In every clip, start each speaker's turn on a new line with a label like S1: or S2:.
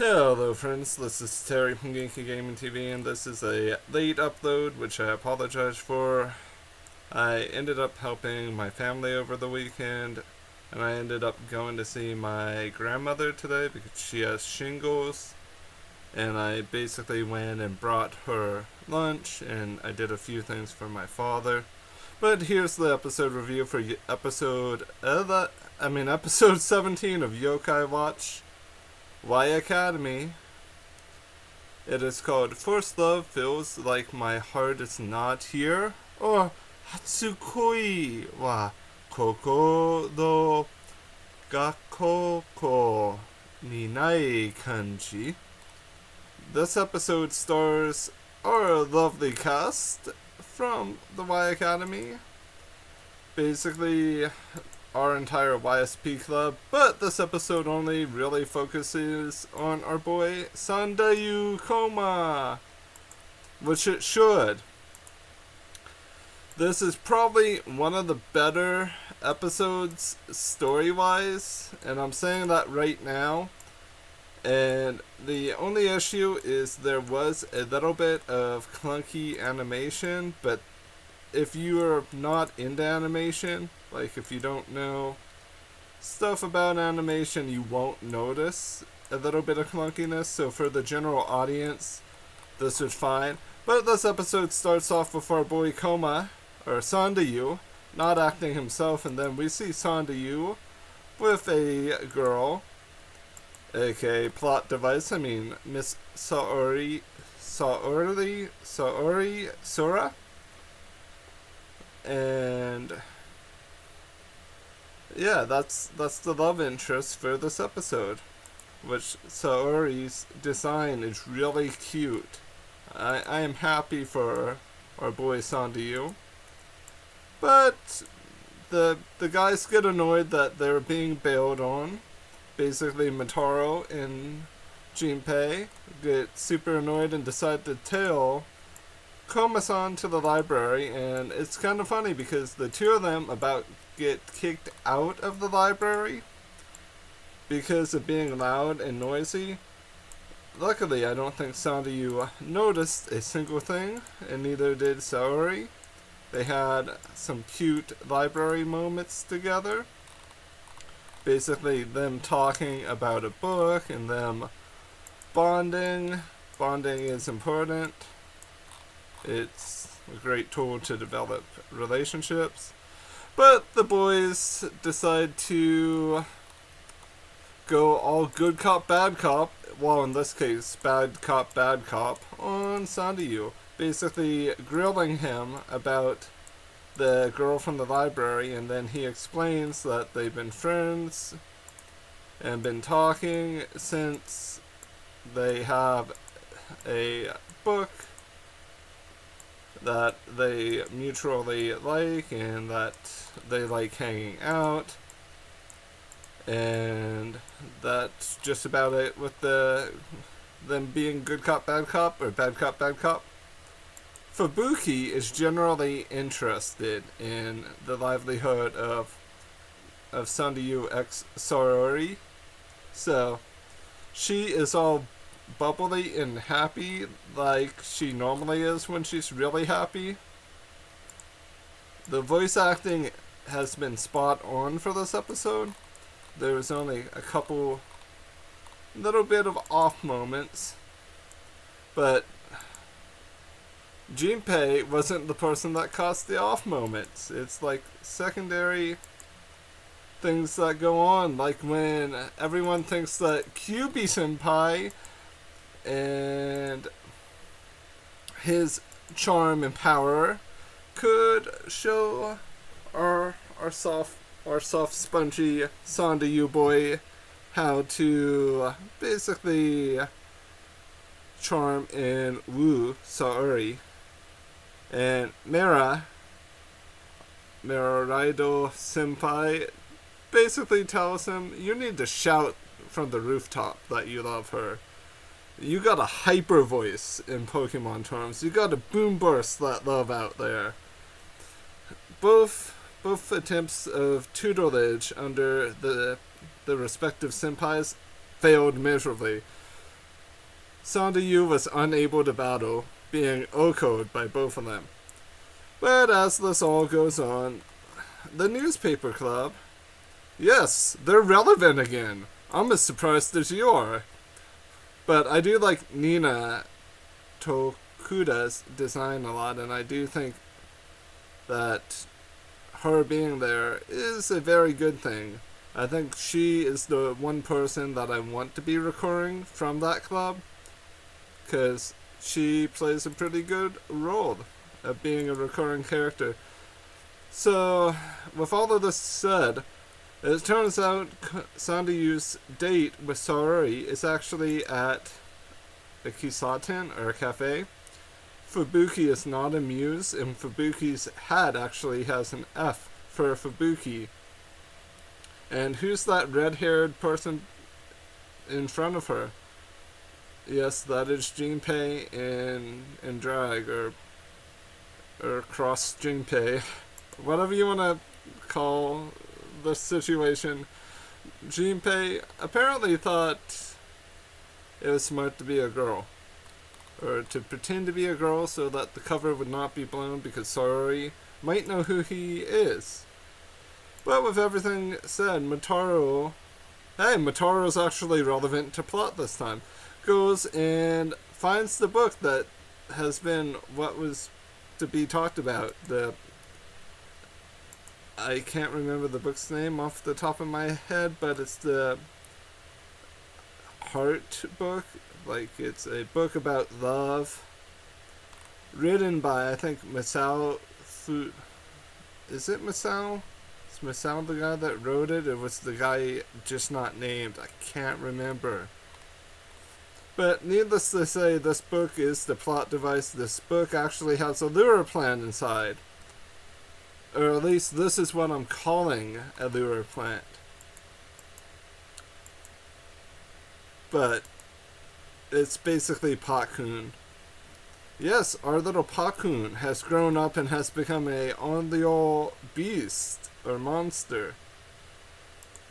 S1: Hello friends, this is Terry from Genkigamingtv, and this is a late upload, which I apologize for. I ended up helping my family over the weekend, and I ended up going to see my grandmother today because she has shingles, and I basically went and brought her lunch, and I did a few things for my father. But here's the episode review for episode 17 of Yokai Watch Y Academy. It is called First Love Feels Like My Heart Is Not Here, or Hatsukoi wa Kokoro ga koko ni nai kanji. This episode stars our lovely cast from the Y Academy. Basically, our entire YSP club, but this episode only really focuses on our boy Sandayu Koma, which it should. This is probably one of the better episodes story-wise, and I'm saying that right now. And the only issue is there was a little bit of clunky animation, but if you are not into animation, like if you don't know stuff about animation, you won't notice a little bit of clunkiness. So for the general audience, this is fine. But this episode starts off with our boy Koma, or Sandayu, not acting himself, and then we see Sandayu with a girl, aka plot device, Miss Sora. And yeah, that's the love interest for this episode, which Saori's design is really cute. I am happy for our boy Sandayu, but the guys get annoyed that they're being bailed on. Basically, Motaro and Junpei get super annoyed and decide to tail Koma-san to the library, and it's kind of funny because the two of them about get kicked out of the library because of being loud and noisy. Luckily, I don't think Sandayu noticed a single thing, and neither did Saori. They had some cute library moments together. Basically, them talking about a book and them bonding. Bonding is important. It's a great tool to develop relationships. But the boys decide to go all good cop, bad cop, well, in this case, bad cop, on Sandayu. Basically grilling him about the girl from the library, and then he explains that they've been friends and been talking since they have a book that they mutually like, and that they like hanging out, and that's just about it with them being good cop, bad cop, or bad cop, bad cop. Fubuki is generally interested in the livelihood of Sandayu ex Saori, so she is all bubbly and happy like she normally is when she's really happy. The voice acting has been spot on for this episode. There was only a couple little bit of off moments, but Junpei wasn't the person that caused the off moments. It's like secondary things that go on, like when everyone thinks that Kyubi-senpai and his charm and power could show our soft spongy Sandayu boy how to basically charm and woo Saori. And Meraido senpai basically tells him, you need to shout from the rooftop that you love her. You got a hyper voice in Pokemon terms. You got a boom burst that love out there. Both attempts of tutelage under the respective senpais failed miserably. Sandayu was unable to battle, being OHKO'd by both of them. But as this all goes on, the newspaper club, yes, they're relevant again. I'm as surprised as you are. But I do like Nina Tokuda's design a lot, and I do think that her being there is a very good thing. I think she is the one person that I want to be recurring from that club, because she plays a pretty good role of being a recurring character. So, with all of this said, it turns out Sandayu's date with Saori is actually at a kisaten, or a cafe. Fubuki is not a muse, and Fubuki's hat actually has an F for Fubuki. And who's that red-haired person in front of her? Yes, that is Junpei in drag, or cross Junpei. Whatever you want to call the situation. Junpei apparently thought it was smart to be a girl, or to pretend to be a girl so that the cover would not be blown because Saori might know who he is. But with everything said, Motaro's actually relevant to plot this time, goes and finds the book that has been what was to be talked about. I can't remember the book's name off the top of my head, but it's the Heart book. Like, it's a book about love, written by, I think, Masao Fu... Is it Masao? Is Masao the guy that wrote it? Or was the guy just not named? I can't remember. But needless to say, this book is the plot device. This book actually has a lure plant inside. Or at least this is what I'm calling a lure plant. But it's basically Pakkun. Yes, our little Pakkun has grown up and has become a on-the-all beast, or monster.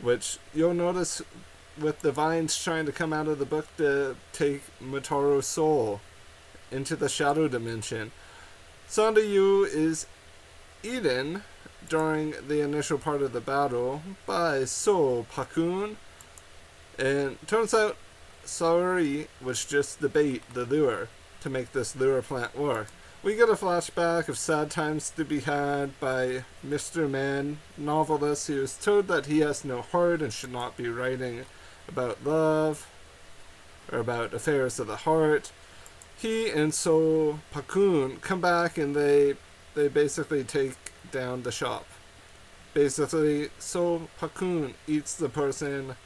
S1: Which you'll notice with the vines trying to come out of the book to take Motaro's soul into the shadow dimension. Sandayu is eaten during the initial part of the battle by Soul Pakkun, and turns out Saori was just the bait, the lure, to make this lure plant work. We get a flashback of sad times to be had by Mr. Man, novelist, who is told that he has no heart and should not be writing about love, or about affairs of the heart. He and Soul Pakkun come back and they basically take down the shop. Basically, Soul Pakkun eats the person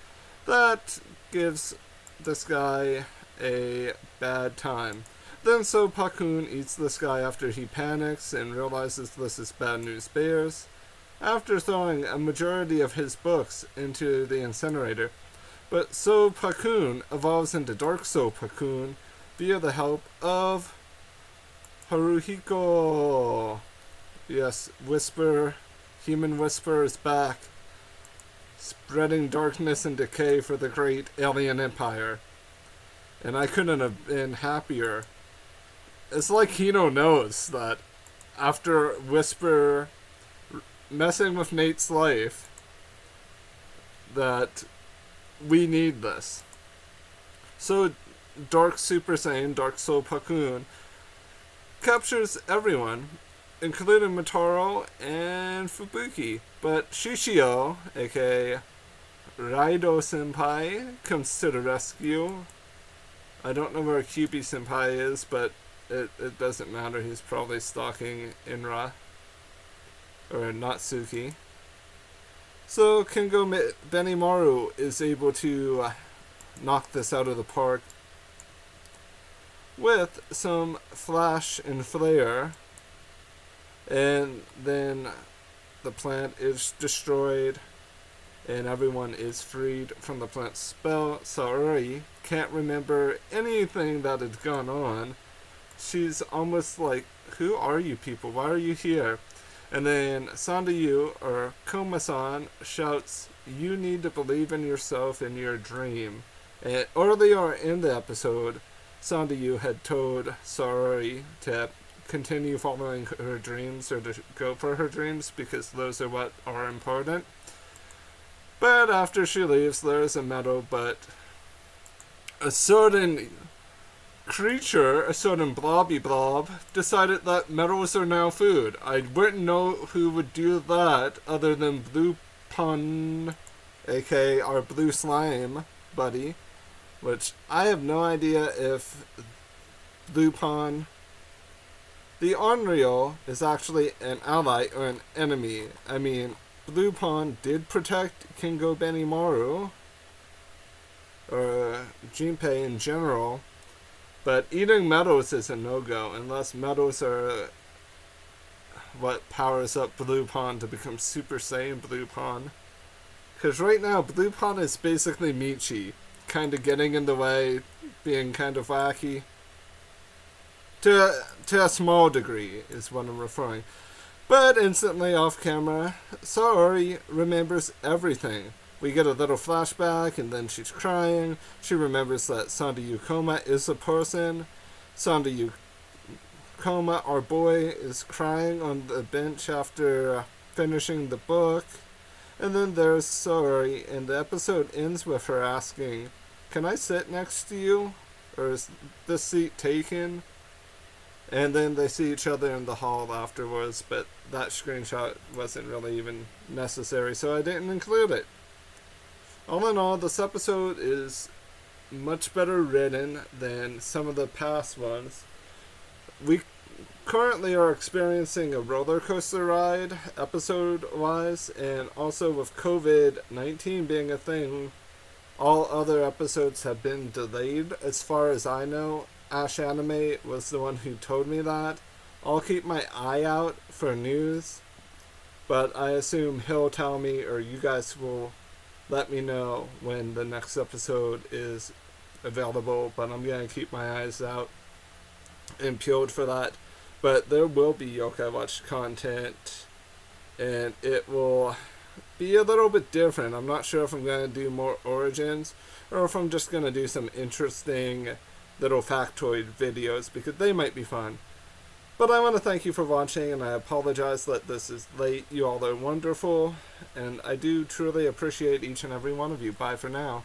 S1: that gives this guy a bad time. Then Soul Pakkun eats this guy after he panics and realizes this is bad news bears, after throwing a majority of his books into the incinerator. But Soul Pakkun evolves into Dark Soul Pakkun via the help of Haruhiko. Yes, Human Whisper is back, spreading darkness and decay for the great alien empire. And I couldn't have been happier. It's like Hino knows that after Whisper messing with Nate's life, that we need this. So Dark Super Saiyan, Dark Soul Pakkun, captures everyone, including Motaro and Fubuki. But Shishio, aka Raido Senpai, comes to the rescue. I don't know where Kyubi Senpai is, but it doesn't matter. He's probably stalking Inra. Or Natsuki. So Kengo Benimaru is able to knock this out of the park with some flash and flare, and then the plant is destroyed and everyone is freed from the plant's spell. Saori can't remember anything that had gone on. She's almost like, who are you people? Why are you here? And then Sandayu, or Koma-san, shouts, you need to believe in yourself and your dream. And earlier in the episode, Sandayu had told Saori to continue following her dreams, or to go for her dreams, because those are what are important. But after she leaves, there's a meadow, but a certain creature, a certain blobby blob, decided that meadows are now food. I wouldn't know who would do that other than Blue Pun, aka our blue slime buddy, which I have no idea if Blue Pun, the Unreal, is actually an ally or an enemy. I mean, Blue Pun did protect Kingo Benimaru, or Junpei in general, but eating meadows is a no-go, unless meadows are what powers up Blue Pun to become Super Saiyan Blue Pun. Because right now, Blue Pun is basically Michi, kind of getting in the way, being kind of wacky. To a small degree, is what I'm referring. But instantly off camera, Saori remembers everything. We get a little flashback, and then she's crying. She remembers that Sandayu Koma is a person. Sandayu Koma, our boy, is crying on the bench after finishing the book. And then there's Saori, and the episode ends with her asking, "Can I sit next to you? Or is this seat taken?" And then they see each other in the hall afterwards, but that screenshot wasn't really even necessary, so I didn't include it. All in all, this episode is much better written than some of the past ones. We currently are experiencing a roller coaster ride, episode-wise, and also with COVID-19 being a thing, all other episodes have been delayed, as far as I know. Ash Anime was the one who told me that. I'll keep my eye out for news, but I assume he'll tell me, or you guys will let me know when the next episode is available, but I'm going to keep my eyes out and peeled for that. But there will be Yokai Watch content, and it will be a little bit different. I'm not sure if I'm going to do more origins, or if I'm just going to do some interesting little factoid videos, because they might be fun. But I want to thank you for watching, and I apologize that this is late. You all are wonderful, and I do truly appreciate each and every one of you. Bye for now.